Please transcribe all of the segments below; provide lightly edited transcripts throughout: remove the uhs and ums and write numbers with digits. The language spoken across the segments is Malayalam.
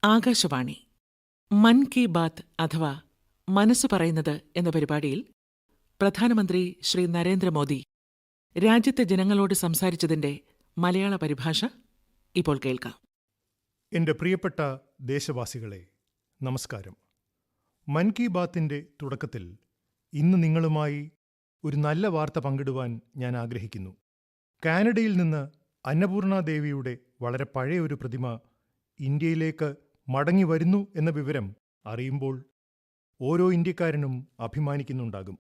ആകാശവാണി മൻ കി ബാത്ത് അഥവാ മനസ്സ് പറയുന്നത് എന്ന പരിപാടിയിൽ പ്രധാനമന്ത്രി ശ്രീ നരേന്ദ്രമോദി രാജ്യത്തെ ജനങ്ങളോട് സംസാരിച്ചതിന്റെ മലയാള പരിഭാഷ ഇപ്പോൾ കേൾക്കാം. എൻ്റെ പ്രിയപ്പെട്ട ദേശവാസികളെ, നമസ്കാരം. മൻ കി ബാത്തിന്റെ തുടക്കത്തിൽ ഇന്ന് നിങ്ങളുമായി ഒരു നല്ല വാർത്ത പങ്കിടുവാൻ ഞാൻ ആഗ്രഹിക്കുന്നു. കാനഡയിൽ നിന്ന് അന്നപൂർണ ദേവിയുടെ വളരെ പഴയ ഒരു പ്രതിമ ഇന്ത്യയിലേക്ക് മടങ്ങി വരുന്നു എന്ന വിവരം അറിയുമ്പോൾ ഓരോ ഇന്ത്യക്കാരനും അഭിമാനിക്കുന്നുണ്ടാകും.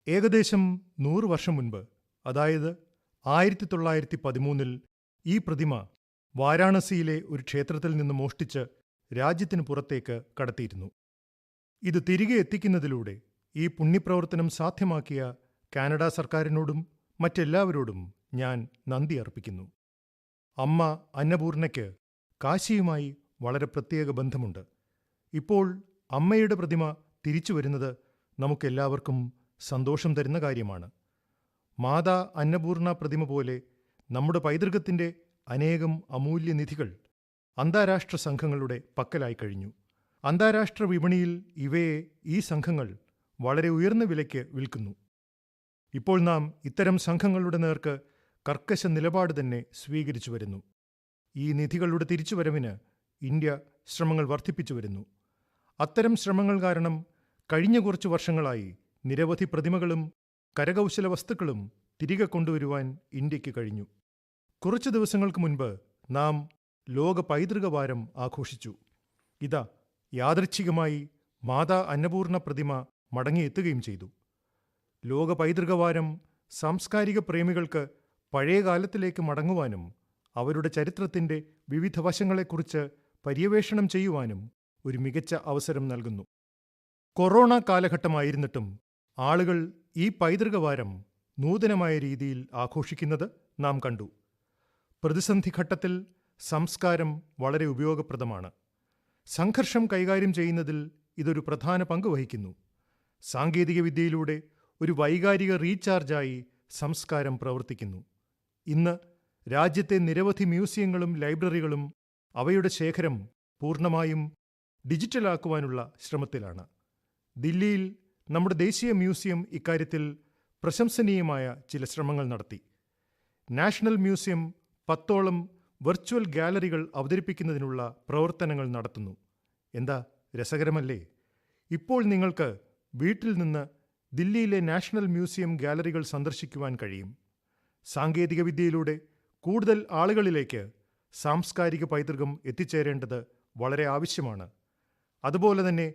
ഏകദേശം 100 വർഷം മുൻപ്, അതായത് 1913 ഈ പ്രതിമ വാരാണസിയിലെ ഒരു ക്ഷേത്രത്തിൽ നിന്ന് മോഷ്ടിച്ച് രാജ്യത്തിന് പുറത്തേക്ക് കടത്തിയിരുന്നു. ഇത് തിരികെ എത്തിക്കുന്നതിലൂടെ ഈ പുണ്യപ്രവർത്തനം സാധ്യമാക്കിയ കാനഡ സർക്കാരിനോടും മറ്റെല്ലാവരോടും ഞാൻ നന്ദി അർപ്പിക്കുന്നു. അമ്മ അന്നപൂർണയ്ക്ക് കാശിയുമായി വളരെ പ്രത്യേക ബന്ധമുണ്ട്. ഇപ്പോൾ അമ്മയുടെ പ്രതിമ തിരിച്ചു വരുന്നത് നമുക്കെല്ലാവർക്കും സന്തോഷം തരുന്ന കാര്യമാണ്. മാതാ അന്നപൂർണ പ്രതിമ പോലെ നമ്മുടെ പൈതൃകത്തിന്റെ അനേകം അമൂല്യനിധികൾ അന്താരാഷ്ട്ര സംഘങ്ങളുടെ പക്കലായി കഴിഞ്ഞു. അന്താരാഷ്ട്ര വിപണിയിൽ ഇവയെ ഈ സംഘങ്ങൾ വളരെ ഉയർന്ന വിലയ്ക്ക് വിൽക്കുന്നു. ഇപ്പോൾ നാം ഇത്തരം സംഘങ്ങളുടെ നേർക്ക് കർക്കശ നിലപാട് തന്നെ സ്വീകരിച്ചു വരുന്നു. ഈ നിധികളുടെ തിരിച്ചുവരവിന് ഇന്ത്യ ശ്രമങ്ങൾ വർദ്ധിപ്പിച്ചു വരുന്നു. അത്തരം ശ്രമങ്ങൾ കാരണം കഴിഞ്ഞ കുറച്ചു വർഷങ്ങളായി നിരവധി പ്രതിമകളും കരകൗശല വസ്തുക്കളും തിരികെ കൊണ്ടുവരുവാൻ ഇന്ത്യക്ക് കഴിഞ്ഞു. കുറച്ചു ദിവസങ്ങൾക്ക് മുൻപ് നാം ലോക പൈതൃക വാരം ആഘോഷിച്ചു. ഇതാ യാദൃച്ഛികമായി മാതാ അന്നപൂർണ പ്രതിമ മടങ്ങിയെത്തുകയും ചെയ്തു. ലോക പൈതൃക വാരം സാംസ്കാരിക പ്രേമികൾക്ക് പഴയ കാലത്തിലേക്ക് മടങ്ങുവാനും അവരുടെ ചരിത്രത്തിന്റെ വിവിധ വശങ്ങളെക്കുറിച്ച് പര്യവേഷണം ചെയ്യുവാനും ഒരു മികച്ച അവസരം നൽകുന്നു. കൊറോണ കാലഘട്ടമായിരുന്നിട്ടും ആളുകൾ ഈ പൈതൃക വാരം നൂതനമായ രീതിയിൽ ആഘോഷിക്കുന്നത് നാം കണ്ടു. പ്രതിസന്ധി ഘട്ടത്തിൽ സംസ്കാരം വളരെ ഉപയോഗപ്രദമാണ്. സംഘർഷം കൈകാര്യം ചെയ്യുന്നതിൽ ഇതൊരു പ്രധാന പങ്ക് വഹിക്കുന്നു. സാങ്കേതികവിദ്യയിലൂടെ ഒരു വൈകാരിക റീചാർജായി സംസ്കാരം പ്രവർത്തിക്കുന്നു. ഇന്ന് രാജ്യത്തെ നിരവധി മ്യൂസിയങ്ങളും ലൈബ്രറികളും അവയുടെ ശേഖരം പൂർണ്ണമായും ഡിജിറ്റലാക്കുവാനുള്ള ശ്രമത്തിലാണ്. ദില്ലിയിൽ നമ്മുടെ ദേശീയ മ്യൂസിയം ഇക്കാര്യത്തിൽ പ്രശംസനീയമായ ചില ശ്രമങ്ങൾ നടത്തി. നാഷണൽ മ്യൂസിയം 10ഓളം വെർച്വൽ ഗാലറികൾ അവതരിപ്പിക്കുന്നതിനുള്ള പ്രവർത്തനങ്ങൾ നടത്തുന്നു. എന്താ രസകരമല്ലേ? ഇപ്പോൾ നിങ്ങൾക്ക് വീട്ടിൽ നിന്ന് ദില്ലിയിലെ നാഷണൽ മ്യൂസിയം ഗാലറികൾ സന്ദർശിക്കുവാൻ കഴിയും. സാങ്കേതികവിദ്യയിലൂടെ കൂടുതൽ ആളുകളിലേക്ക് സാംസ്കാരിക പൈതൃകം എത്തിച്ചേരേണ്ടത് വളരെ ആവശ്യമാണ്. അതുപോലെ തന്നെ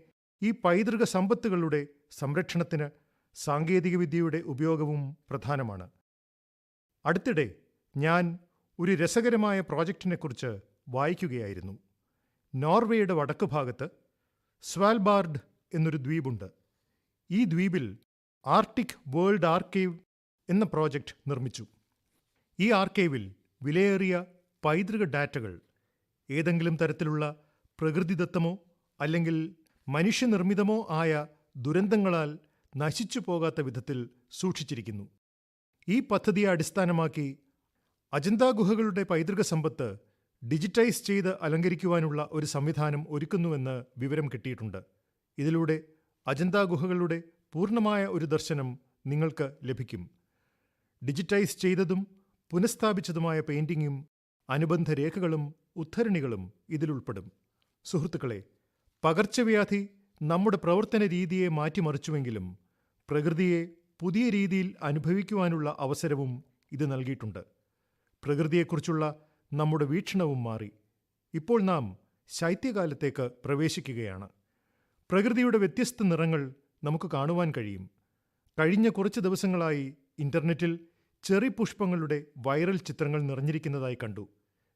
ഈ പൈതൃക സമ്പത്തുകളുടെ സംരക്ഷണത്തിന് സാങ്കേതികവിദ്യയുടെ ഉപയോഗവും പ്രധാനമാണ്. അടുത്തിടെ ഞാൻ ഒരു രസകരമായ പ്രോജക്റ്റിനെക്കുറിച്ച് വായിക്കുകയായിരുന്നു. നോർവേയുടെ വടക്ക് ഭാഗത്ത് സ്വാൽബാർഡ് എന്നൊരു ദ്വീപുണ്ട്. ഈ ദ്വീപിൽ ആർട്ടിക് വേൾഡ് ആർക്കൈവ് എന്ന പ്രോജക്റ്റ് നിർമ്മിച്ചു. ഈ ആർക്കൈവിൽ വിലയേറിയ പൈതൃക ഡാറ്റകൾ ഏതെങ്കിലും തരത്തിലുള്ള പ്രകൃതിദത്തമോ അല്ലെങ്കിൽ മനുഷ്യനിർമ്മിതമോ ആയ ദുരന്തങ്ങളാൽ നശിച്ചു പോകാത്ത വിധത്തിൽ സൂക്ഷിച്ചിരിക്കുന്നു. ഈ പദ്ധതിയെ അടിസ്ഥാനമാക്കി അജന്ത ഗുഹകളുടെ പൈതൃക സമ്പത്ത് ഡിജിറ്റൈസ് ചെയ്ത് അലങ്കരിക്കുവാനുള്ള ഒരു സംവിധാനം ഒരുക്കുന്നുവെന്ന് വിവരം കിട്ടിയിട്ടുണ്ട്. ഇതിലൂടെ അജന്ത ഗുഹകളുടെ പൂർണ്ണമായ ഒരു ദർശനം നിങ്ങൾക്ക് ലഭിക്കും. ഡിജിറ്റൈസ് ചെയ്തതും പുനഃസ്ഥാപിച്ചതുമായ പെയിന്റിങ്ങും അനുബന്ധ രേഖകളും ഉദ്ധരണികളും ഇതിലുൾപ്പെടും. സുഹൃത്തുക്കളെ, പകർച്ചവ്യാധി നമ്മുടെ പ്രവർത്തന രീതിയെ മാറ്റിമറിച്ചുവെങ്കിലും പ്രകൃതിയെ പുതിയ രീതിയിൽ അനുഭവിക്കുവാനുള്ള അവസരവും ഇത് നൽകിയിട്ടുണ്ട്. പ്രകൃതിയെക്കുറിച്ചുള്ള നമ്മുടെ വീക്ഷണവും മാറി. ഇപ്പോൾ നാം ശൈത്യകാലത്തേക്ക് പ്രവേശിക്കുകയാണ്. പ്രകൃതിയുടെ വ്യത്യസ്ത നിറങ്ങൾ നമുക്ക് കാണുവാൻ കഴിയും. കഴിഞ്ഞ കുറച്ച് ദിവസങ്ങളായി ഇന്റർനെറ്റിൽ ചെറി പുഷ്പങ്ങളുടെ വൈറൽ ചിത്രങ്ങൾ നിറഞ്ഞിരിക്കുന്നതായി കണ്ടു.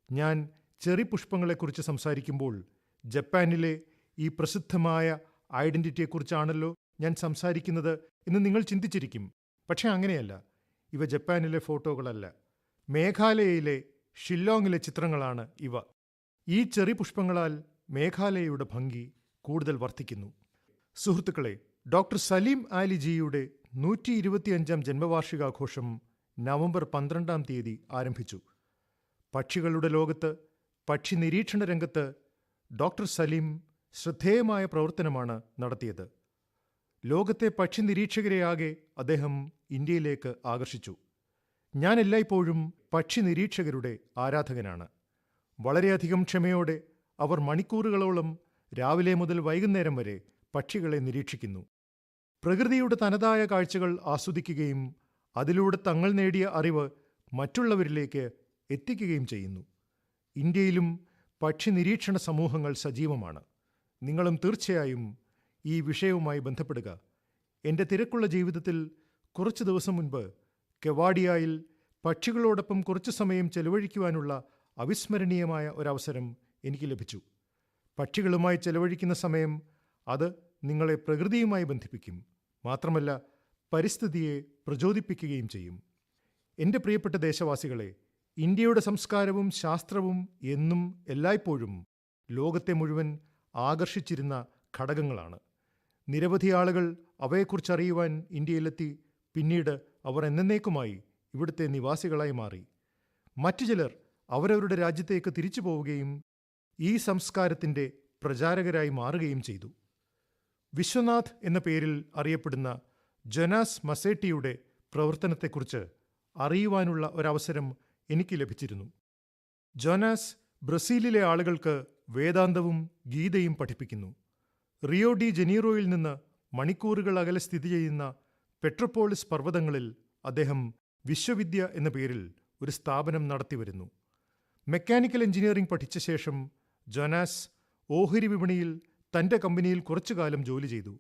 ഞാൻ ചെറി പുഷ്പങ്ങളെക്കുറിച്ച് സംസാരിക്കുമ്പോൾ ജപ്പാനിലെ ഈ പ്രസിദ്ധമായ ഐഡന്റിറ്റിയെക്കുറിച്ചാണല്ലോ ഞാൻ സംസാരിക്കുന്നത് എന്ന് നിങ്ങൾ ചിന്തിച്ചിരിക്കും. പക്ഷേ അങ്ങനെയല്ല. ഇവ ജപ്പാനിലെ ഫോട്ടോകളല്ല. മേഘാലയയിലെ ഷില്ലോങ്ങിലെ ചിത്രങ്ങളാണ് ഇവ. ഈ ചെറി പുഷ്പങ്ങളാൽ മേഘാലയയുടെ ഭംഗി കൂടുതൽ വർദ്ധിക്കുന്നു. സുഹൃത്തുക്കളെ, ഡോക്ടർ സലീം ആലിജിയുടെ 125ാം ജന്മവാർഷികാഘോഷം നവംബർ 12-ാം തീയതി ആരംഭിച്ചു. പക്ഷികളുടെ ലോകത്ത്, പക്ഷി നിരീക്ഷണ രംഗത്ത് ഡോക്ടർ സലീം ശ്രദ്ധേയമായ പ്രവർത്തനമാണ് നടത്തിയത്. ലോകത്തെ പക്ഷി നിരീക്ഷകരെയാകെ അദ്ദേഹം ഇന്ത്യയിലേക്ക് ആകർഷിച്ചു. ഞാൻ എല്ലായ്പ്പോഴും പക്ഷി നിരീക്ഷകരുടെ ആരാധകനാണ്. വളരെയധികം ക്ഷമയോടെ അവർ മണിക്കൂറുകളോളം രാവിലെ മുതൽ വൈകുന്നേരം വരെ പക്ഷികളെ നിരീക്ഷിക്കുന്നു. പ്രകൃതിയുടെ തനതായ കാഴ്ചകൾ ആസ്വദിക്കുകയും അതിലൂടെ തങ്ങൾ നേടിയ അറിവ് മറ്റുള്ളവരിലേക്ക് എത്തിക്കുകയും ചെയ്യുന്നു. ഇന്ത്യയിലും പക്ഷി നിരീക്ഷണ സമൂഹങ്ങൾ സജീവമാണ്. നിങ്ങളും തീർച്ചയായും ഈ വിഷയവുമായി ബന്ധപ്പെടുക. എൻ്റെ തിരക്കുള്ള ജീവിതത്തിൽ കുറച്ച് ദിവസം മുൻപ് കെവാഡിയയിൽ പക്ഷികളോടൊപ്പം കുറച്ചു സമയം ചെലവഴിക്കുവാനുള്ള അവിസ്മരണീയമായ ഒരവസരം എനിക്ക് ലഭിച്ചു. പക്ഷികളുമായി ചെലവഴിക്കുന്ന സമയം അത് നിങ്ങളെ പ്രകൃതിയുമായി ബന്ധിപ്പിക്കും, മാത്രമല്ല പരിസ്ഥിതിയെ പ്രചോദിപ്പിക്കുകയും ചെയ്യും. എൻ്റെ പ്രിയപ്പെട്ട ദേശവാസികളെ, ഇന്ത്യയുടെ സംസ്കാരവും ശാസ്ത്രവും എന്നും എല്ലായ്പ്പോഴും ലോകത്തെ മുഴുവൻ ആകർഷിച്ചിരുന്ന ഘടകങ്ങളാണ്. നിരവധി ആളുകൾ അവയെക്കുറിച്ചറിയുവാൻ ഇന്ത്യയിലെത്തി. പിന്നീട് അവർ എന്നേക്കുമായി ഇവിടുത്തെ നിവാസികളായി മാറി. മറ്റു ചിലർ അവരവരുടെ രാജ്യത്തേക്ക് തിരിച്ചു പോവുകയും ഈ സംസ്കാരത്തിൻ്റെ പ്രചാരകരായി മാറുകയും ചെയ്തു. വിശ്വനാഥ് എന്ന പേരിൽ അറിയപ്പെടുന്ന ജൊനാസ് മസേട്ടിയുടെ പ്രവർത്തനത്തെക്കുറിച്ച് അറിയുവാനുള്ള ഒരവസരം എനിക്ക് ലഭിച്ചിരുന്നു. ജോനാസ് ബ്രസീലിലെ ആളുകൾക്ക് വേദാന്തവും ഗീതയും പഠിപ്പിക്കുന്നു. റിയോ ഡി ജനീറോയിൽ നിന്ന് മണിക്കൂറുകൾ അകലെ സ്ഥിതി ചെയ്യുന്ന പെട്രോപോളിസ് പർവ്വതങ്ങളിൽ അദ്ദേഹം വിശ്വവിദ്യ എന്ന പേരിൽ ഒരു സ്ഥാപനം നടത്തിവരുന്നു. മെക്കാനിക്കൽ എഞ്ചിനീയറിംഗ് പഠിച്ച ശേഷം ജോനാസ് ഓഹരി വിപണിയിൽ തൻ്റെ കമ്പനിയിൽ കുറച്ചുകാലം ജോലി ചെയ്തു.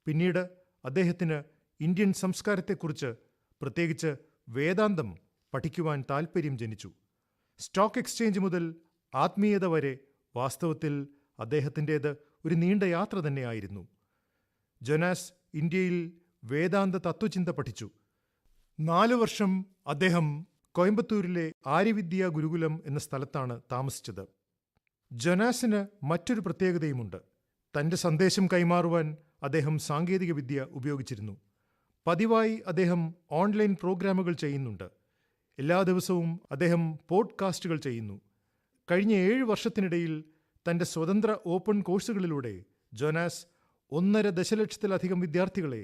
പിന്നീട് അദ്ദേഹത്തിന് ഇന്ത്യൻ സംസ്കാരത്തെക്കുറിച്ച്, പ്രത്യേകിച്ച് വേദാന്തം പഠിക്കുവാൻ താൽപ്പര്യം ജനിച്ചു. സ്റ്റോക്ക് എക്സ്ചേഞ്ച് മുതൽ ആത്മീയത വരെ വാസ്തവത്തിൽ അദ്ദേഹത്തിൻ്റേത് ഒരു നീണ്ട യാത്ര തന്നെയായിരുന്നു. ജൊനാസ് ഇന്ത്യയിൽ വേദാന്ത തത്വചിന്ത പഠിച്ചു. 4 വർഷം അദ്ദേഹം കോയമ്പത്തൂരിലെ ആര്യവിദ്യാ ഗുരുകുലം എന്ന സ്ഥലത്താണ് താമസിച്ചത്. ജൊനാസിന് മറ്റൊരു പ്രത്യേകതയുമുണ്ട്. തൻ്റെ സന്ദേശം കൈമാറുവാൻ അദ്ദേഹം സാങ്കേതികവിദ്യ ഉപയോഗിച്ചിരുന്നു. പതിവായി അദ്ദേഹം ഓൺലൈൻ പ്രോഗ്രാമുകൾ ചെയ്യുന്നുണ്ട്. എല്ലാ ദിവസവും അദ്ദേഹം പോഡ്കാസ്റ്റുകൾ ചെയ്യുന്നു. കഴിഞ്ഞ 7 വർഷത്തിനിടയിൽ തൻ്റെ സ്വതന്ത്ര ഓപ്പൺ കോഴ്സുകളിലൂടെ ജോനാസ് 1.5 ദശലക്ഷത്തിലധികം വിദ്യാർത്ഥികളെ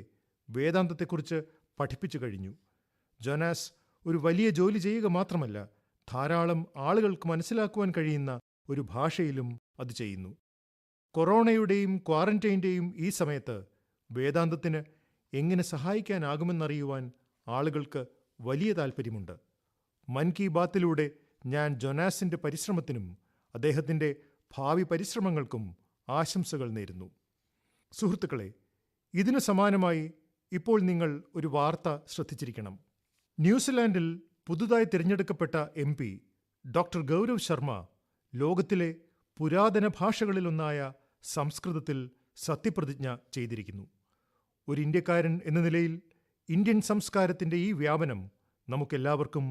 വേദാന്തത്തെക്കുറിച്ച് പഠിപ്പിച്ചു കഴിഞ്ഞു. ജോനാസ് ഒരു വലിയ ജോലി ചെയ്യുക മാത്രമല്ല, ധാരാളം ആളുകൾക്ക് മനസ്സിലാക്കുവാൻ കഴിയുന്ന ഒരു ഭാഷയിലും അത് ചെയ്യുന്നു. കൊറോണയുടെയും ക്വാറന്റൈൻ്റെയും ഈ സമയത്ത് വേദാന്തത്തിന് എങ്ങനെ സഹായിക്കാനാകുമെന്നറിയുവാൻ ആളുകൾക്ക് വലിയ താൽപ്പര്യമുണ്ട്. മൻ കി ബാത്തിലൂടെ ഞാൻ ജൊനാസിൻ്റെ പരിശ്രമത്തിനും അദ്ദേഹത്തിൻ്റെ ഭാവി പരിശ്രമങ്ങൾക്കും ആശംസകൾ നേരുന്നു. സുഹൃത്തുക്കളെ, ഇതിനു സമാനമായി ഇപ്പോൾ നിങ്ങൾ ഒരു വാർത്ത ശ്രദ്ധിച്ചിരിക്കണം. ന്യൂസിലാൻഡിൽ പുതുതായി തിരഞ്ഞെടുക്കപ്പെട്ട MP ഡോക്ടർ ഗൗരവ് ശർമ്മ ലോകത്തിലെ പുരാതന ഭാഷകളിലൊന്നായ സംസ്കൃതത്തിൽ സത്യപ്രതിജ്ഞ ചെയ്തിരിക്കുന്നു. ഒരു ഇന്ത്യക്കാരൻ എന്ന നിലയിൽ ഇന്ത്യൻ സംസ്കാരത്തിൻ്റെ ഈ വ്യാപനം നമുക്കെല്ലാവർക്കും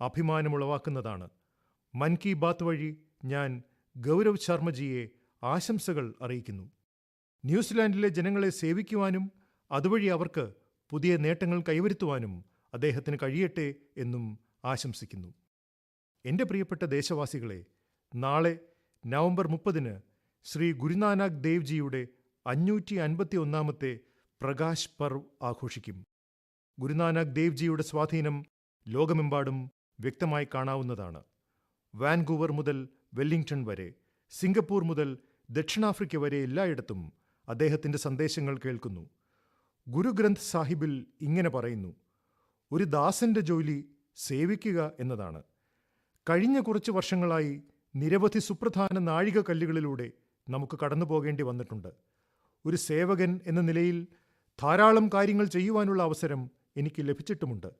അഭിമാനമുളവാക്കുന്നതാണ്. മൻ കി ബാത്ത് വഴി ഞാൻ ഗൗരവ് ശർമ്മജിയെ ആശംസകൾ അറിയിക്കുന്നു. ന്യൂസിലാൻഡിലെ ജനങ്ങളെ സേവിക്കുവാനും അതുവഴി അവർക്ക് പുതിയ നേട്ടങ്ങൾ കൈവരുത്തുവാനും അദ്ദേഹത്തിന് കഴിയട്ടെ എന്നും ആശംസിക്കുന്നു. എൻ്റെ പ്രിയപ്പെട്ട ദേശവാസികളെ, നാളെ നവംബർ 30-ന് ശ്രീ ഗുരുനാനാക്ക് ദേവ്ജിയുടെ 551-ാമത്തെ പ്രകാശ് പർവ് ആഘോഷിക്കും. ഗുരുനാനാക്ക് ദേവ്ജിയുടെ സ്വാധീനം ലോകമെമ്പാടും വ്യക്തമായി കാണാവുന്നതാണ്. വാൻകൂവർ മുതൽ വെല്ലിംഗ്ടൺ വരെ, സിംഗപ്പൂർ മുതൽ ദക്ഷിണാഫ്രിക്ക വരെ എല്ലായിടത്തും അദ്ദേഹത്തിൻ്റെ സന്ദേശങ്ങൾ കേൾക്കുന്നു. ഗുരുഗ്രന്ഥ് സാഹിബിൽ ഇങ്ങനെ പറയുന്നു: ഒരു ദാസന്റെ ജോലി സേവിക്കുക എന്നതാണ്. കഴിഞ്ഞ കുറച്ച് വർഷങ്ങളായി നിരവധി സുപ്രധാന നാഴികക്കല്ലുകളിലൂടെ നമുക്ക് കടന്നു പോകേണ്ടി വന്നിട്ടുണ്ട്. ഒരു സേവകൻ എന്ന നിലയിൽ ധാരാളം കാര്യങ്ങൾ ചെയ്യുവാനുള്ള അവസരം എനിക്ക് ലഭിച്ചിട്ടുമുണ്ട്.